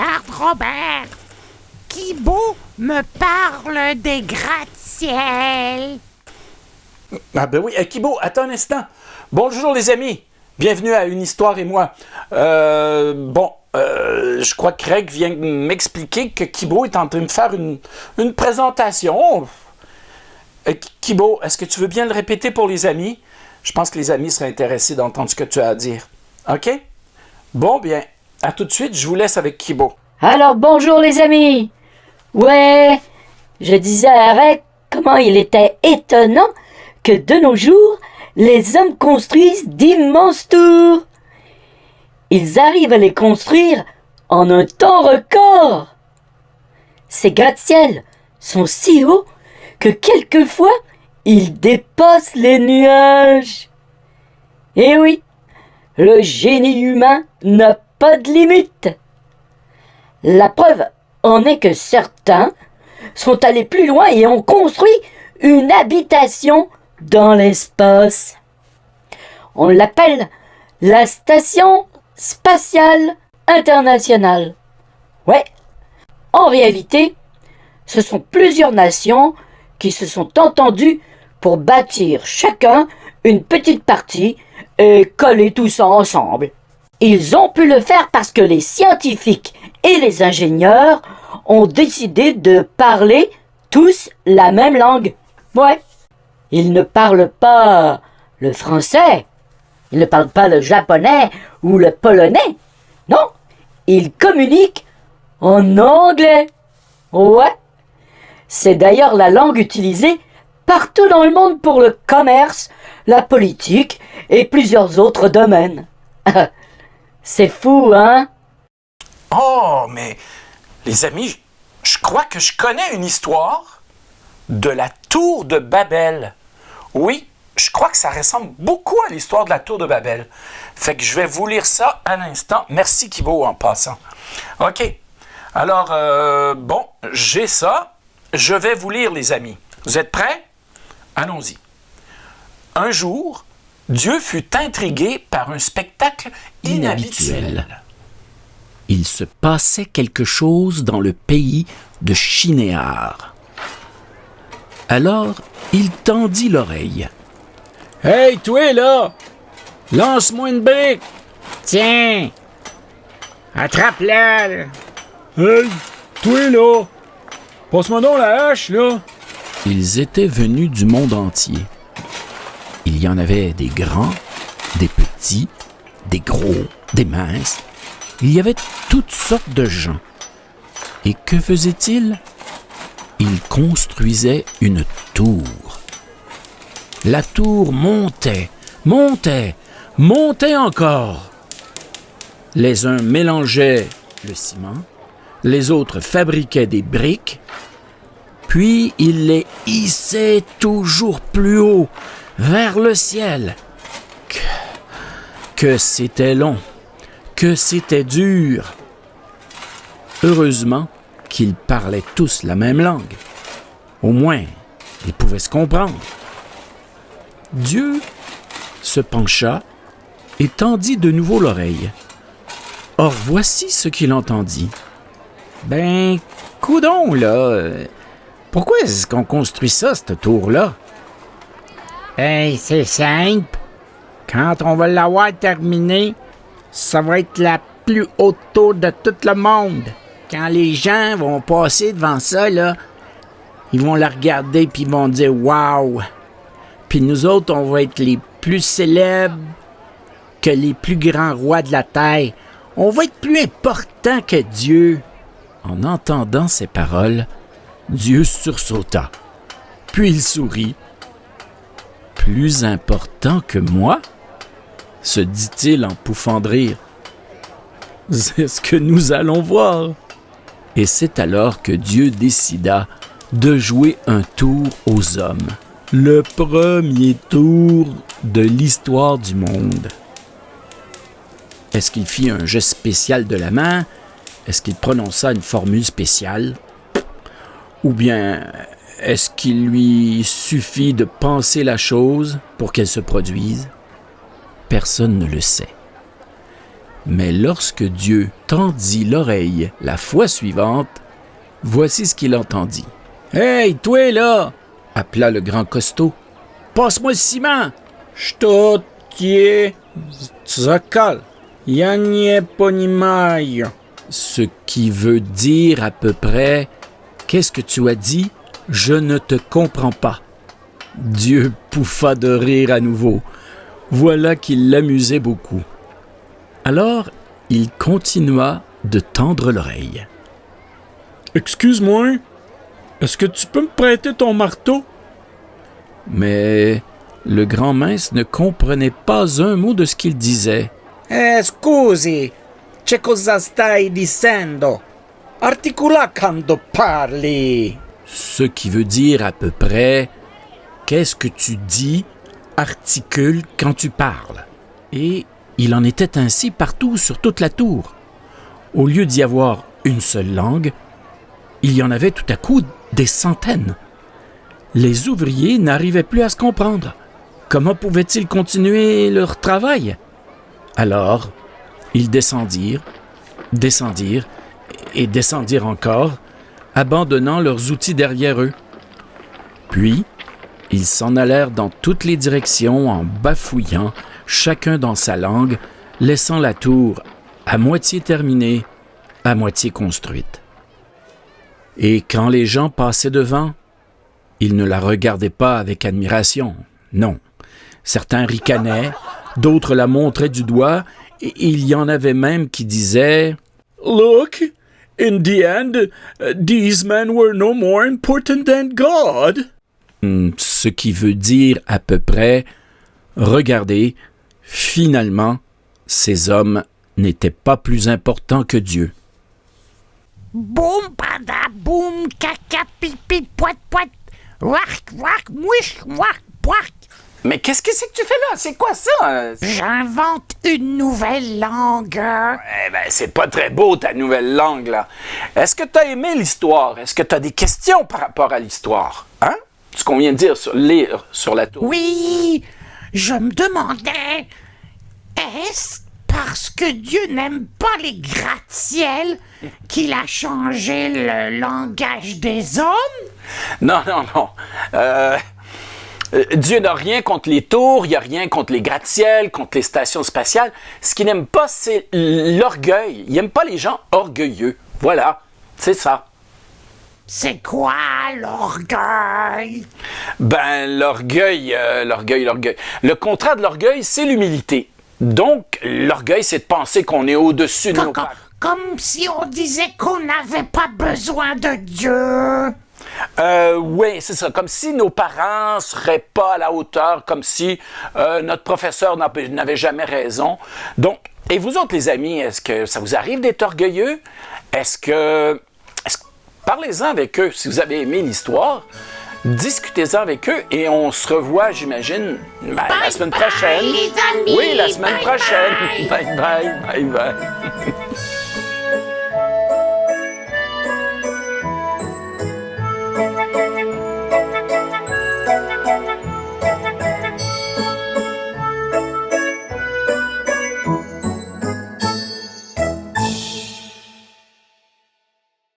Regarde, Robert. Kibo me parle des gratte-ciel. Ah ben oui, Kibo, attends un instant. Bonjour les amis, bienvenue à Une Histoire et moi. Je crois que Craig vient m'expliquer que Kibo est en train de faire une présentation. Kibo, est-ce que tu veux bien le répéter pour les amis? Je pense que les amis seraient intéressés d'entendre ce que tu as à dire. OK? Bon, bien, à tout de suite, je vous laisse avec Kibo. Alors bonjour les amis. Ouais, je disais à Rec comment il était étonnant que de nos jours, les hommes construisent d'immenses tours. Ils arrivent à les construire en un temps record. Ces gratte-ciels sont si hauts que quelquefois, ils dépassent les nuages. Et oui, le génie humain n'a pas de limite. La preuve en est que certains sont allés plus loin et ont construit une habitation dans l'espace. On l'appelle la Station spatiale internationale. Ouais, en réalité, ce sont plusieurs nations qui se sont entendues pour bâtir chacun une petite partie et coller tout ça ensemble. Ils ont pu le faire parce que les scientifiques et les ingénieurs ont décidé de parler tous la même langue. Ouais. Ils ne parlent pas le français, ils ne parlent pas le japonais ou le polonais. Non, ils communiquent en anglais. Ouais. C'est d'ailleurs la langue utilisée partout dans le monde pour le commerce, la politique et plusieurs autres domaines. C'est fou, hein? Oh, mais les amis, je crois que je connais une histoire de la tour de Babel. Oui, je crois que ça ressemble beaucoup à l'histoire de la tour de Babel. Fait que je vais vous lire ça à l'instant. Merci Kibo en passant. OK. Alors, j'ai ça. Je vais vous lire, les amis. Vous êtes prêts? Allons-y. Un jour, Dieu fut intrigué par un spectacle inhabituel. Il se passait quelque chose dans le pays de Shinéar. Alors, il tendit l'oreille. « Hey, toi, là! Lance-moi une brique! »« Tiens! Attrape-la! » Hey, toi, là! Passe-moi donc la hache, là! » Ils étaient venus du monde entier. Il y en avait des grands, des petits, des gros, des minces. Il y avait toutes sortes de gens. Et que faisaient-ils? Ils construisaient une tour. La tour montait, montait, montait encore. Les uns mélangeaient le ciment, les autres fabriquaient des briques, puis ils les hissaient toujours plus haut, vers le ciel. Que c'était long, que c'était dur. Heureusement qu'ils parlaient tous la même langue. Au moins, ils pouvaient se comprendre. Dieu se pencha et tendit de nouveau l'oreille. Or, voici ce qu'il entendit. « Ben, coudonc, là, pourquoi est-ce qu'on construit ça, cette tour-là? » Hey, c'est simple. Quand on va l'avoir terminée, ça va être la plus haute tour de tout le monde. Quand les gens vont passer devant ça, là, ils vont la regarder puis ils vont dire « Wow! » Puis nous autres, on va être les plus célèbres que les plus grands rois de la terre. On va être plus importants que Dieu. En entendant ces paroles, Dieu sursauta. Puis il sourit. « Plus important que moi? » se dit-il en pouffant de rire. « C'est ce que nous allons voir. » Et c'est alors que Dieu décida de jouer un tour aux hommes. Le premier tour de l'histoire du monde. Est-ce qu'il fit un geste spécial de la main? Est-ce qu'il prononça une formule spéciale? Ou bien, est-ce qu'il lui suffit de penser la chose pour qu'elle se produise? Personne ne le sait. Mais lorsque Dieu tendit l'oreille la fois suivante, voici ce qu'il entendit. « Hey, toi là! » appela le grand costaud. « Passe-moi le ciment! »« Что тебе закал? Я не понимаю. » Ce qui veut dire à peu près « Qu'est-ce que tu as dit? Je ne te comprends pas. » Dieu pouffa de rire à nouveau. Voilà qu'il l'amusait beaucoup. Alors, il continua de tendre l'oreille. « Excuse-moi, est-ce que tu peux me prêter ton marteau? » Mais le grand mince ne comprenait pas un mot de ce qu'il disait. Scusi, che cosa stai dicendo? Articula quando parli. Ce qui veut dire à peu près « Qu'est-ce que tu dis? Articule quand tu parles. » Et il en était ainsi partout sur toute la tour. Au lieu d'y avoir une seule langue, il y en avait tout à coup des centaines. Les ouvriers n'arrivaient plus à se comprendre. Comment pouvaient-ils continuer leur travail? Alors, ils descendirent et descendirent encore, abandonnant leurs outils derrière eux. Puis, ils s'en allèrent dans toutes les directions en bafouillant, chacun dans sa langue, laissant la tour à moitié terminée, à moitié construite. Et quand les gens passaient devant, ils ne la regardaient pas avec admiration, non. Certains ricanaient, d'autres la montraient du doigt, et il y en avait même qui disaient « Look, in the end, these men were no more important than God. » Ce qui veut dire à peu près « Regardez, finalement, ces hommes n'étaient pas plus importants que Dieu. » Boum, bada, boum, caca, pipi, poit, poit. Ouark, ouark, mouich, ouark, pouark. Mais qu'est-ce que c'est que tu fais là? C'est quoi ça? J'invente une nouvelle langue. Eh ben, c'est pas très beau, ta nouvelle langue, là. Est-ce que t'as aimé l'histoire? Est-ce que t'as des questions par rapport à l'histoire? Hein? Ce qu'on vient de dire lire sur la tour. Oui, je me demandais, est-ce parce que Dieu n'aime pas les gratte-ciel qu'il a changé le langage des hommes? Non. Dieu n'a rien contre les tours, il n'y a rien contre les gratte-ciel, contre les stations spatiales. Ce qu'il n'aime pas, c'est l'orgueil. Il n'aime pas les gens orgueilleux. Voilà, c'est ça. C'est quoi l'orgueil? Ben, l'orgueil. Le contraire de l'orgueil, c'est l'humilité. Donc, l'orgueil, c'est de penser qu'on est au-dessus de nos parents. Comme si on disait qu'on n'avait pas besoin de Dieu. Oui, c'est ça. Comme si nos parents ne seraient pas à la hauteur, comme si notre professeur n'avait jamais raison. Donc, et vous autres, les amis, est-ce que ça vous arrive d'être orgueilleux? Parlez-en avec eux. Si vous avez aimé l'histoire, discutez-en avec eux et on se revoit, j'imagine, la semaine prochaine. Les amis, oui, la semaine prochaine. Bye bye.